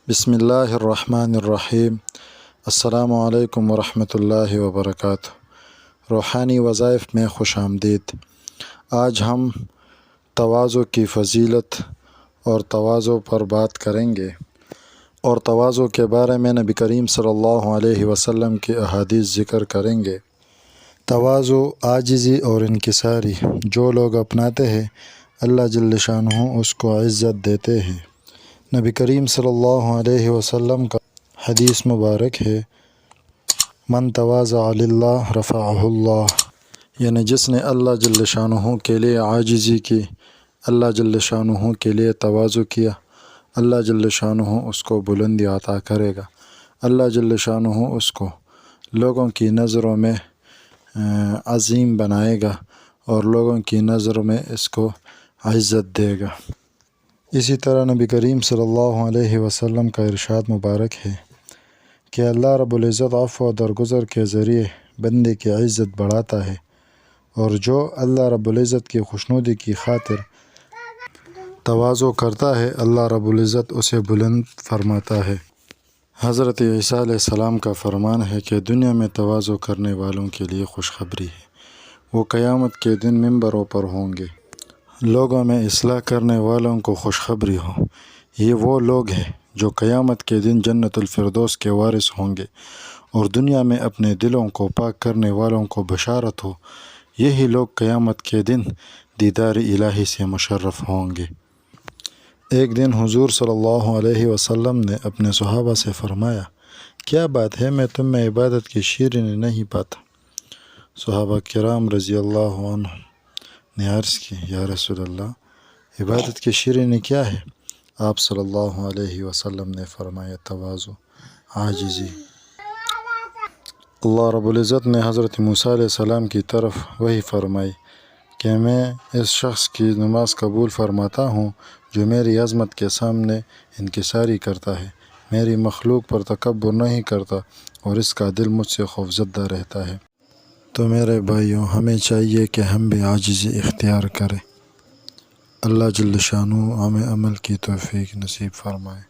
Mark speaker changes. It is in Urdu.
Speaker 1: بسم اللہ الرحمن الرحیم۔ السلام علیکم ورحمۃ اللہ وبرکاتہ۔ روحانی وظائف میں خوش آمدید۔ آج ہم تواضع کی فضیلت اور تواضع پر بات کریں گے، اور تواضع کے بارے میں نبی کریم صلی اللہ علیہ وسلم کی احادیث ذکر کریں گے۔ تواضع، عاجزی اور انکساری جو لوگ اپناتے ہیں، اللہ جل شانہ اس کو عزت دیتے ہیں۔ نبی کریم صلی اللہ علیہ وسلم کا حدیث مبارک ہے، من تواضع للہ رفعہ اللہ، یعنی جس نے اللہ جل شانہ کے لیے عاجزی کی، اللہ جل شانہ کے لیے تواضع کیا، اللہ جل شانہ اس کو بلندی عطا کرے گا۔ اللہ جل شانہ اس کو لوگوں کی نظروں میں عظیم بنائے گا اور لوگوں کی نظروں میں اس کو عزت دے گا۔ اسی طرح نبی کریم صلی اللہ علیہ وسلم کا ارشاد مبارک ہے کہ اللہ رب العزت عفو و درگزر کے ذریعے بندے کی عزت بڑھاتا ہے، اور جو اللہ رب العزت کی خوشنودی کی خاطر تواضع کرتا ہے، اللہ رب العزت اسے بلند فرماتا ہے۔ حضرت عیسیٰ علیہ السلام کا فرمان ہے کہ دنیا میں تواضع کرنے والوں کے لیے خوشخبری ہے، وہ قیامت کے دن ممبروں پر ہوں گے۔ لوگوں میں اصلاح کرنے والوں کو خوشخبری ہو، یہ وہ لوگ ہیں جو قیامت کے دن جنت الفردوس کے وارث ہوں گے، اور دنیا میں اپنے دلوں کو پاک کرنے والوں کو بشارت ہو، یہی لوگ قیامت کے دن دیدار الہی سے مشرف ہوں گے۔ ایک دن حضور صلی اللہ علیہ وسلم نے اپنے صحابہ سے فرمایا، کیا بات ہے، میں تم میں عبادت کی شیرینی نہیں پاتا؟ صحابہ کرام رضی اللہ عنہ نے عرض کی، یا رسول اللہ، عبادت کی شیرینی کیا ہے؟ آپ صلی اللہ علیہ وسلم نے فرمایا، تواضع، عاجزی۔ اللہ رب العزت نے حضرت موسیٰ علیہ السلام کی طرف وحی فرمائی کہ میں اس شخص کی نماز قبول فرماتا ہوں جو میری عظمت کے سامنے انکساری کرتا ہے، میری مخلوق پر تکبر نہیں کرتا، اور اس کا دل مجھ سے خوفزدہ رہتا ہے۔ تو میرے بھائیوں، ہمیں چاہیے کہ ہم بھی عاجزی اختیار کریں۔ اللہ جل شانہ ہمیں عمل کی توفیق نصیب فرمائے۔